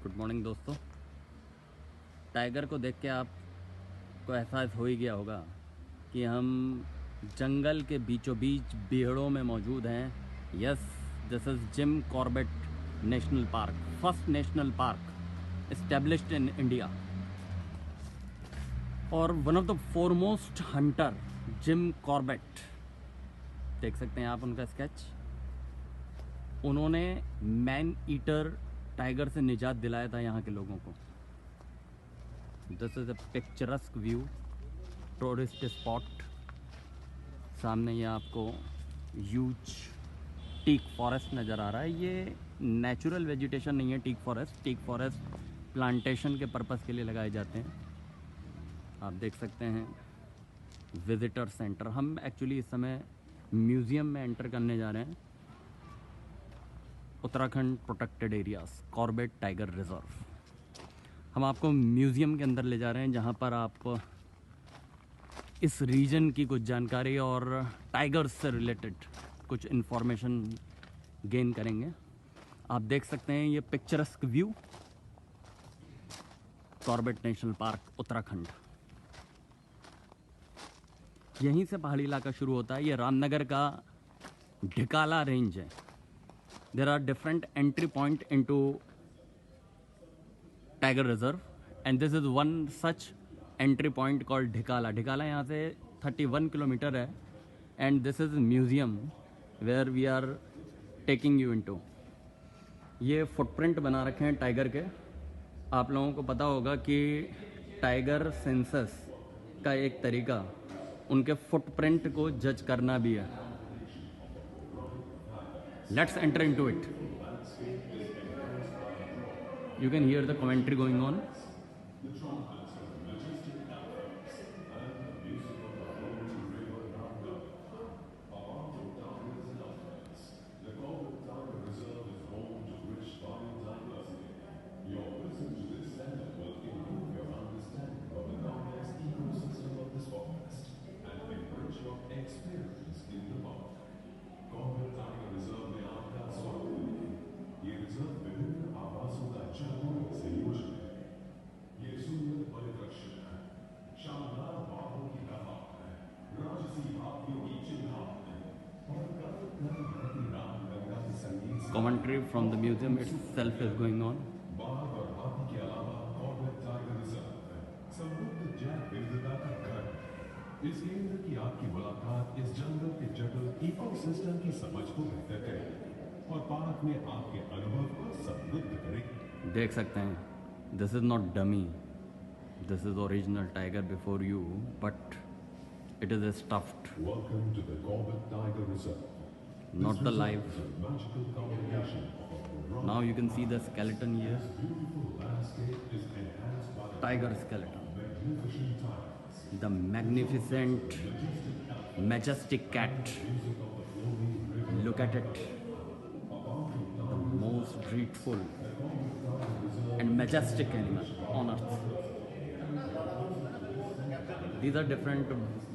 Good morning दोस्तों। Tiger को देख के आपको एहसास हो ही गया होगा कि हम जंगल के बीचों बीच बीहड़ों में मौजूद हैं। Yes, this is Jim Corbett National Park, first national park established in India. और one of the foremost hunter Jim Corbett, देख सकते हैं आप उनका स्केच। उन्होंने मैन ईटर टाइगर से निजात दिलाया था यहाँ के लोगों को। This is a picturesque view, tourist spot. सामने ये आपको ह्यूज टीक फॉरेस्ट नज़र आ रहा है। ये नेचुरल वेजिटेशन नहीं है teak forest. Teak forest plantation के पर्पज़ के लिए लगाए जाते हैं। आप देख सकते हैं विजिटर सेंटर। हम एक्चुअली इस समय म्यूज़ियम में एंटर करने जा रहे हैं। Uttarakhand protected areas Corbett tiger reserve. हम आपको म्यूज़ियम के अंदर ले जा रहे हैं जहाँ पर आप इस रीजन की कुछ जानकारी और टाइगर्स से रिलेटेड कुछ इन्फॉर्मेशन गेन करेंगे। आप देख सकते हैं ये picturesque view, Corbett National park Uttarakhand. यहीं से पहाड़ी इलाका शुरू होता है। ये रामनगर का ढिकाला रेंज है। There are different entry point into tiger reserve and this is one such entry point called Dhikala. Dhikala यहाँ से 31 किलोमीटर है and this is museum where we are taking you into. ये फुटप्रिंट बना रखे हैं टाइगर के। आप लोगों को पता होगा कि टाइगर सेंसस का एक तरीका उनके फुटप्रिंट को जज करना भी है। Let's enter into it. You can hear the commentary going on. Commentary from the museum itself is going on. बाघ और हाथी के अलावा कॉर्बेट टाइगर रिजर्व समृद्ध जैव विविधता का घर है। इस केंद्र की आपकी मुलाकात इस जंगल के जटिल इकोसिस्टम की समझ को बेहतर करेगी और पार्क में आपके अनुभव को समृद्ध करेगी। देख सकते हैं, this is not dummy, this is original tiger before you, but it is a stuffed, Welcome to the Corbett Tiger Reserve. not the live. This reserve is a magical combination of a variety Now you can see the skeleton here, of beautiful landscape is enhanced by the tiger skeleton, magnificent tigers. the magnificent majestic cat. Look at it, the most beautiful and majestic animal on earth. These are different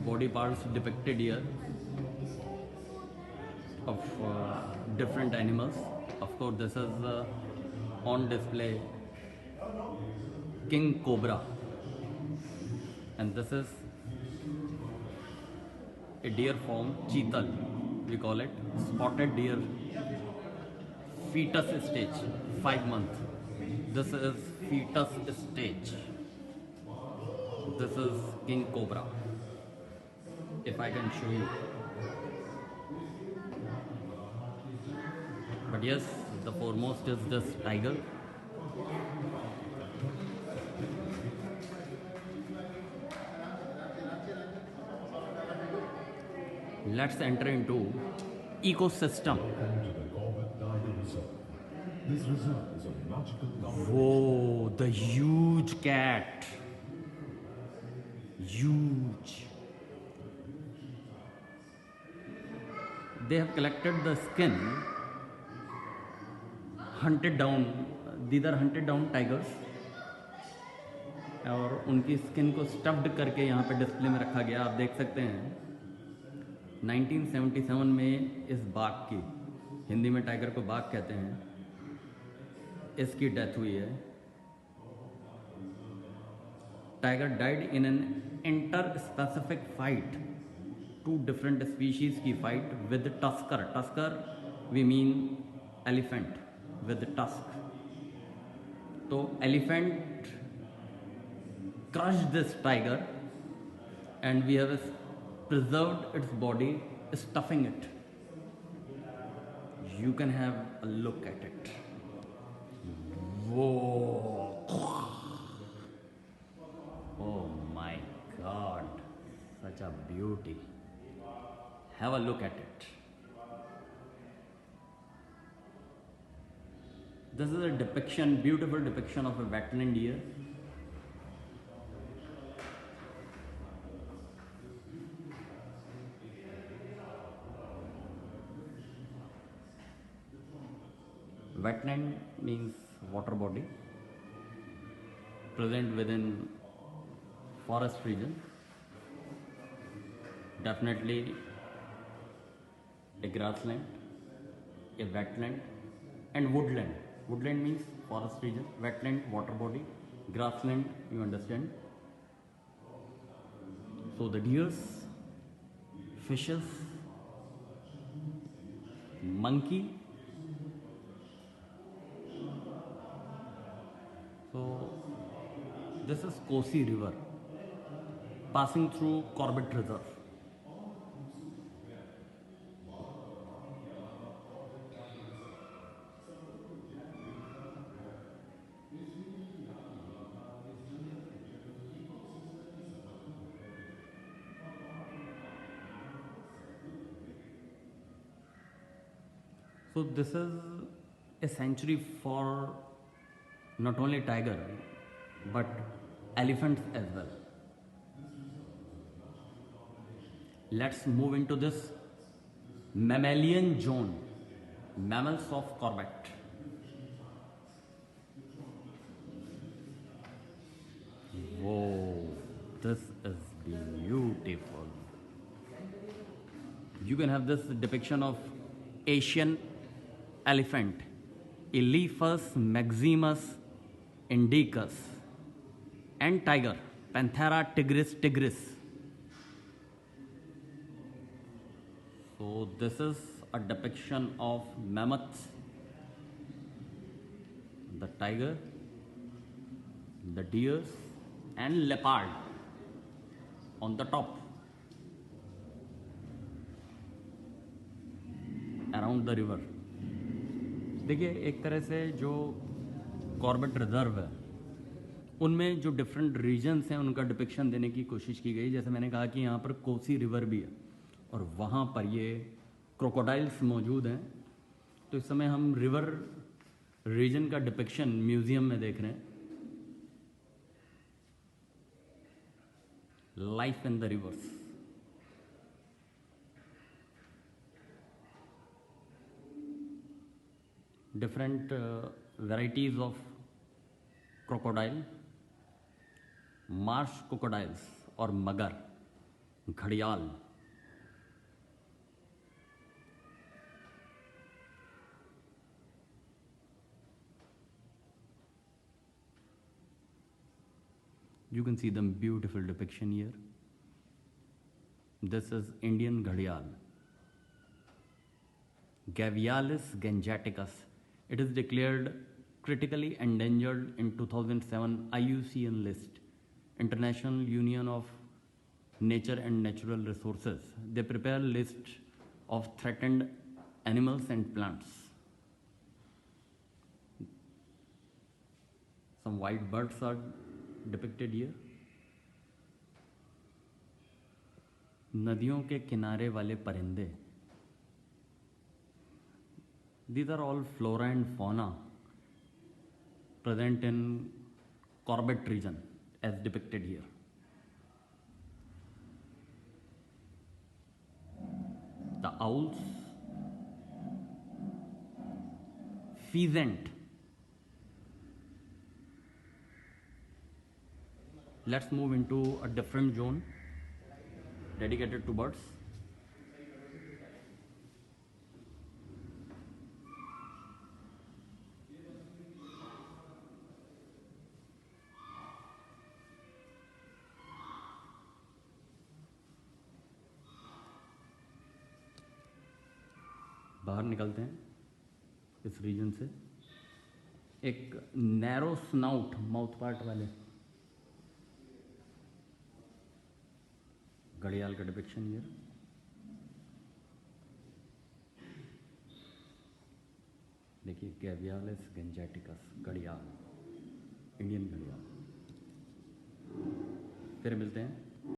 body parts depicted here of different animals. Of course, this is on display king cobra, and this is a deer form, cheetal we call it, spotted deer, fetus stage, 5 months. This is fetus stage. This is king cobra, if I can show you. But yes, the foremost is this tiger. Let's enter into ecosystem. Welcome to the Corbett Tiger Reserve. This reserve is a magical combination. Whoa, the huge cat. Huge. They have collected the skin, hunted down. These are hunted down tigers. और उनकी skin को stuffed करके यहाँ पे display में रखा गया। आप देख सकते हैं 1977 में इस बाघ की, हिंदी में टाइगर को बाघ कहते हैं, इसकी डेथ हुई है tiger died in an inter-specific fight. Two different species की fight with tusker. Tusker we mean elephant with tusk. तो elephant crushed this tiger and we have preserved its body, stuffing it. You can have a look at it. Whoa! Oh my God! Such a beauty. Have a look at it. This is a depiction, beautiful depiction of a wetland deer. Wetland means water body present within forest region. Definitely a grassland, a wetland, and woodland. Woodland means forest region, wetland, water body, grassland, you understand. So the deers, fishes, monkey. So this is Kosi River passing through Corbett Reserve. So this is a sanctuary for not only tiger but elephants as well. Let's move into this mammalian zone, mammals of Corbett. Whoa, this is beautiful. You can have this depiction of Asian elephant, Elephas maximus indicus, and tiger, Panthera tigris. So this is a depiction of mammoths, the tiger, the deers, and leopard on the top around the river. देखिए एक तरह से जो Corbett reserve है उनमें जो different regions हैं उनका डिपिक्शन देने की कोशिश की गई. जैसे मैंने कहा कि यहाँ पर कोसी रिवर भी है और वहाँ पर ये क्रोकोडाइल्स मौजूद हैं. तो इस समय हम रिवर रीजन का डिपिक्शन म्यूजियम में देख रहे हैं. Life in the reverse. Different varieties of crocodile, marsh crocodiles or magar, घड़ियाल. You can see the beautiful depiction here. This is Indian घड़ियाल, Gavialis gangeticus. It is declared critically endangered in 2007 IUCN list, International Union of Nature and Natural Resources. They prepare list of threatened animals and plants. Some white birds are depicted here. नदियों के किनारे वाले परिंदे. These are all flora and fauna present in Corbett region as depicted here. The owls, pheasant. Let's move into a different zone dedicated to birds. बाहर निकलते हैं इस reason से। एक नैरो स्नाउट माउथ पार्ट वाले घड़ियाल का डिपिक्शन हियर। देखिए कैवियालिस गेंजेटिकस घड़ियाल, इंडियन घड़ियाल। फिर मिलते हैं